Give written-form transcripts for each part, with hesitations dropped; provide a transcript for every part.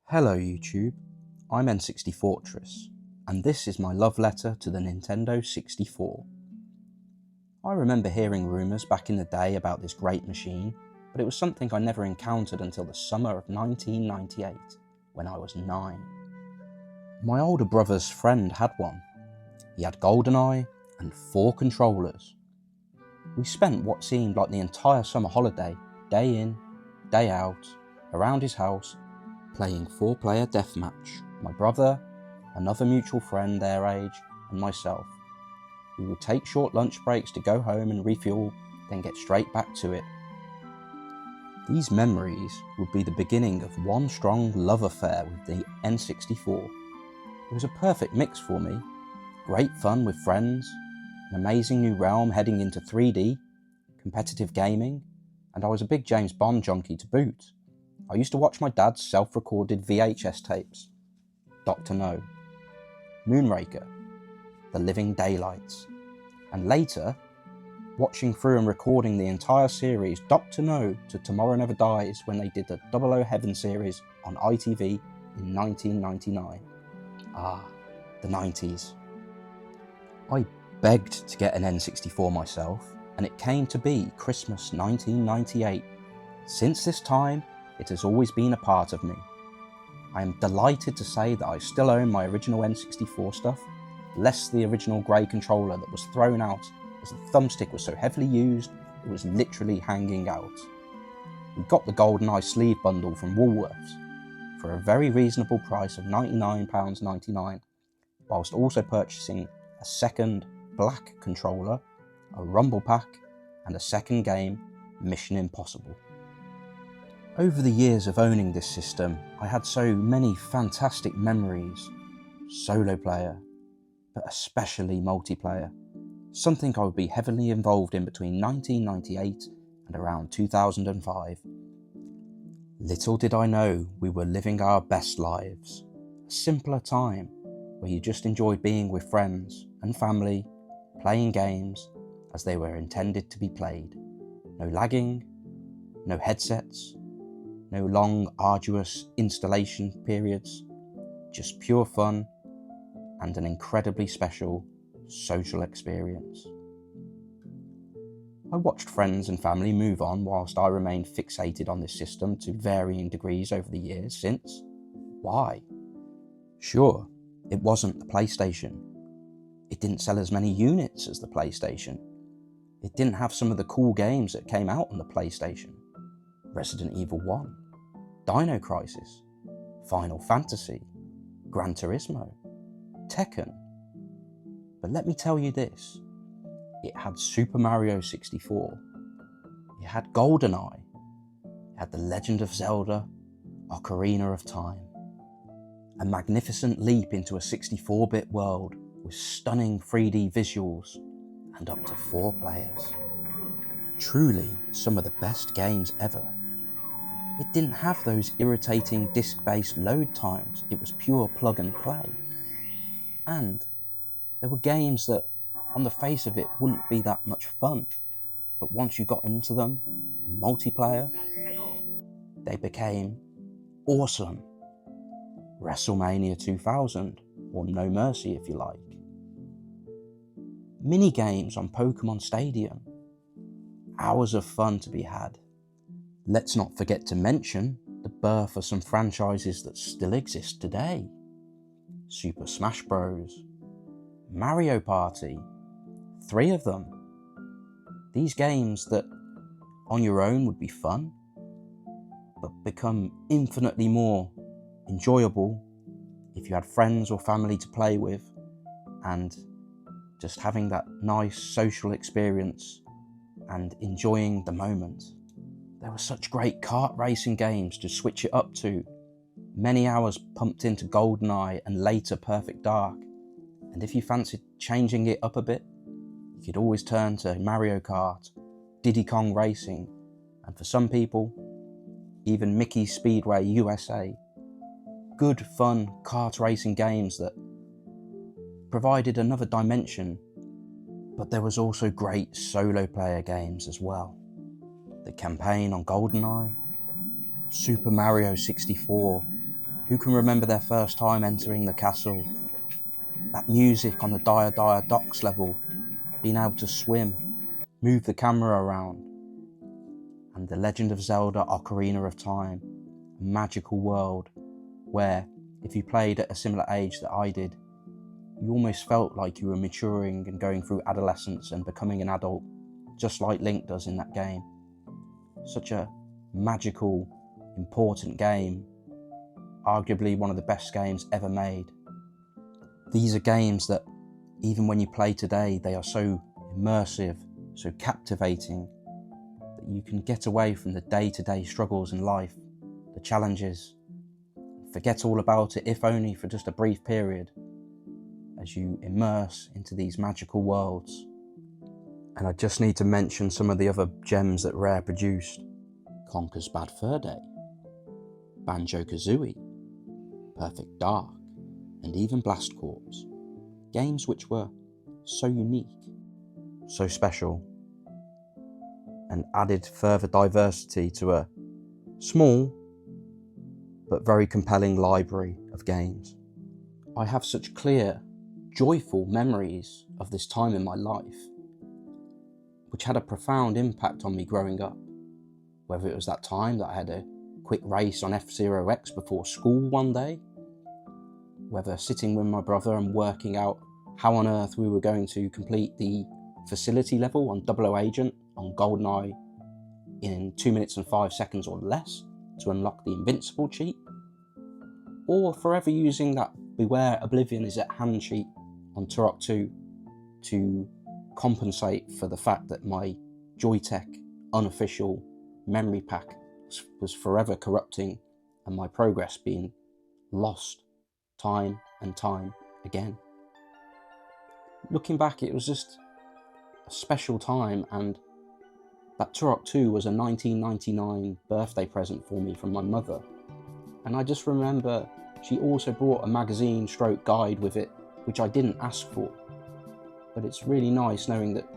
Hello YouTube, I'm N64, and this is my love letter to the Nintendo 64. I remember hearing rumours back in the day about this great machine, but it was something I never encountered until the summer of 1998, when I was 9. My older brother's friend had one. He had GoldenEye and 4 controllers. We spent what seemed like the entire summer holiday, day in, day out, around his house, playing 4-player deathmatch, my brother, another mutual friend their age, and myself. We would take short lunch breaks to go home and refuel, then get straight back to it. These memories would be the beginning of one strong love affair with the N64. It was a perfect mix for me. Great fun with friends, an amazing new realm heading into 3D, competitive gaming, and I was a big James Bond junkie to boot. I used to watch my dad's self-recorded VHS tapes. Dr. No, Moonraker, The Living Daylights, and later, watching through and recording the entire series Dr. No to Tomorrow Never Dies when they did the 00 Heaven series on ITV in 1999. Ah, the 90s. I begged to get an N64 myself, and it came to be Christmas 1998. Since this time, it has always been a part of me. I am delighted to say that I still own my original N64 stuff, less the original grey controller that was thrown out as the thumbstick was so heavily used it was literally hanging out. We got the GoldenEye sleeve bundle from Woolworths for a very reasonable price of £99.99, whilst also purchasing a second black controller, a rumble pack, and a second game, Mission Impossible. Over the years of owning this system, I had so many fantastic memories. Solo player, but especially multiplayer. Something I would be heavily involved in between 1998 and around 2005. Little did I know we were living our best lives. A simpler time, where you just enjoyed being with friends and family, playing games as they were intended to be played. No lagging, no headsets, no long, arduous installation periods, just pure fun and an incredibly special social experience. I watched friends and family move on whilst I remained fixated on this system to varying degrees over the years since. Why? Sure, it wasn't the PlayStation. It didn't sell as many units as the PlayStation. It didn't have some of the cool games that came out on the PlayStation. Resident Evil 1, Dino Crisis, Final Fantasy, Gran Turismo, Tekken. But let me tell you this, it had Super Mario 64, it had GoldenEye, it had The Legend of Zelda, Ocarina of Time. A magnificent leap into a 64-bit world with stunning 3D visuals and up to 4 players. Truly some of the best games ever. It didn't have those irritating disc-based load times, it was pure plug and play. And there were games that, on the face of it, wouldn't be that much fun, but once you got into them, multiplayer, they became awesome. WrestleMania 2000, or No Mercy if you like. Mini-games on Pokemon Stadium. Hours of fun to be had. Let's not forget to mention the birth of some franchises that still exist today. Super Smash Bros. Mario Party. 3 of them. These games that on your own would be fun, but become infinitely more enjoyable if you had friends or family to play with, and just having that nice social experience and enjoying the moment. There were such great kart racing games to switch it up to. Many hours pumped into GoldenEye and later Perfect Dark. And if you fancied changing it up a bit, you could always turn to Mario Kart, Diddy Kong Racing, and for some people, even Mickey Speedway USA. Good fun kart racing games that provided another dimension, but there was also great solo player games as well. The campaign on GoldenEye, Super Mario 64, Who can remember their first time entering the castle? That music on the Dire Docks level, being able to swim, move the camera around, and The Legend of Zelda Ocarina of Time, a magical world where, if you played at a similar age that I did, you almost felt like you were maturing and going through adolescence and becoming an adult, just like Link does in that game. Such a magical, important game, arguably one of the best games ever made. These are games that, even when you play today, they are so immersive, so captivating, that you can get away from the day-to-day struggles in life, the challenges, forget all about it, if only for just a brief period, as you immerse into these magical worlds. And I just need to mention some of the other gems that Rare produced. Conker's Bad Fur Day, Banjo-Kazooie, Perfect Dark, and even Blast Corps. Games which were so unique, so special, and added further diversity to a small but very compelling library of games. I have such clear, joyful memories of this time in my life, which had a profound impact on me growing up. Whether it was that time that I had a quick race on F-Zero X before school one day, whether sitting with my brother and working out how on earth we were going to complete the facility level on 00 Agent on GoldenEye in 2 minutes and 5 seconds or less to unlock the Invincible cheat, or forever using that Beware Oblivion is at hand cheat on Turok 2 to compensate for the fact that my Joytech unofficial memory pack was forever corrupting and my progress being lost time and time again. Looking back, it was just a special time, and that Turok 2 was a 1999 birthday present for me from my mother. And I just remember she also brought a magazine stroke guide with it, which I didn't ask for. But it's really nice knowing that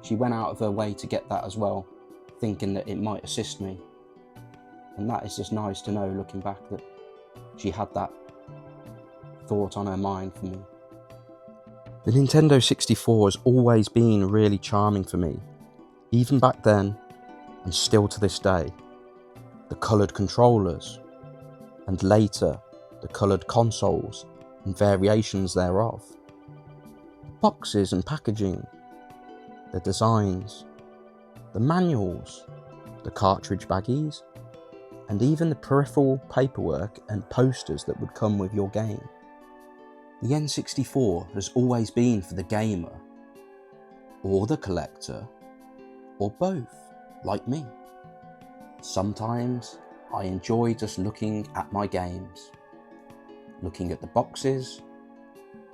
she went out of her way to get that as well, thinking that it might assist me. And that is just nice to know, looking back, that she had that thought on her mind for me. The Nintendo 64 has always been really charming for me, even back then and still to this day. The coloured controllers, and later the coloured consoles and variations thereof. The boxes and packaging, the designs, the manuals, the cartridge baggies, and even the peripheral paperwork and posters that would come with your game. The N64 has always been for the gamer, or the collector, or both, like me. Sometimes I enjoy just looking at my games, looking at the boxes,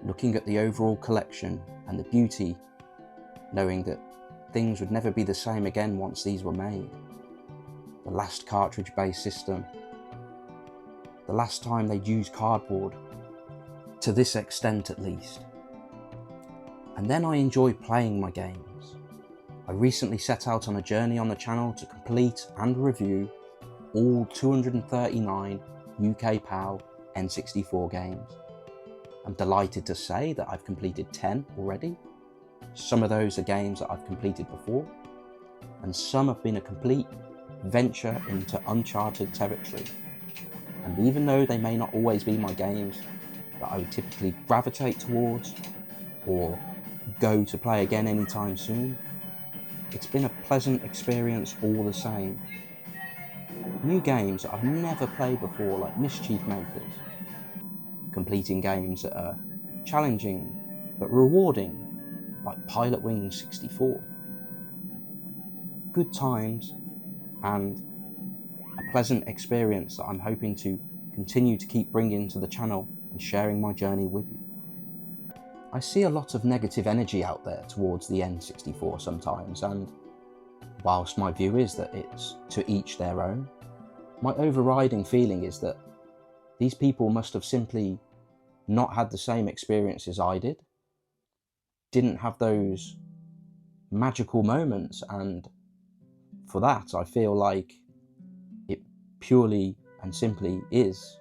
looking at the overall collection and the beauty, knowing that things would never be the same again once these were made. The last cartridge-based system, the last time they'd used cardboard, to this extent at least. And then I enjoy playing my games. I recently set out on a journey on the channel to complete and review all 239 UK PAL N64 games. I'm delighted to say that I've completed 10 already. Some of those are games that I've completed before, and some have been a complete venture into uncharted territory. And even though they may not always be my games that I would typically gravitate towards or go to play again anytime soon, it's been a pleasant experience all the same. New games that I've never played before, like Mischief Makers. Completing games that are challenging but rewarding, like Pilot Wings 64. Good times and a pleasant experience that I'm hoping to continue to keep bringing to the channel and sharing my journey with you. I see a lot of negative energy out there towards the N64 sometimes, and whilst my view is that it's to each their own, my overriding feeling is that these people must have simply not had the same experiences I didn't have those magical moments, and for that I feel like it purely and simply is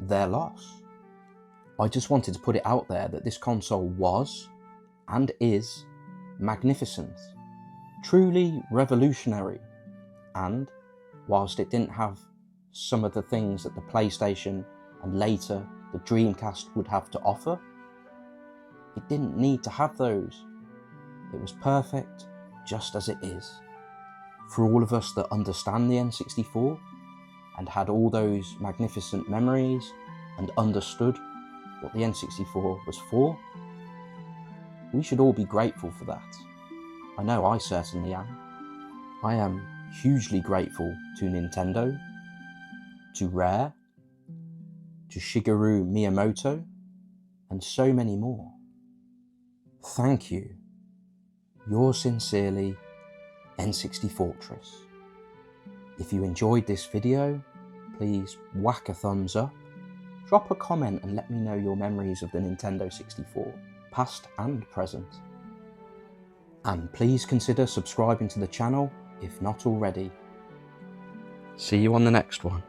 their loss. I just wanted to put it out there that this console was, and is, magnificent, truly revolutionary, and whilst it didn't have some of the things that the PlayStation and later the Dreamcast would have to offer, it didn't need to have those. It was perfect just as it is. For all of us that understand the N64 and had all those magnificent memories and understood what the N64 was for, we should all be grateful for that. I know I certainly am. I am hugely grateful to Nintendo, to Rare, to Shigeru Miyamoto, and so many more. Thank you. Yours sincerely, N64tress. If you enjoyed this video, please whack a thumbs up, drop a comment and let me know your memories of the Nintendo 64, past and present. And please consider subscribing to the channel if not already. See you on the next one.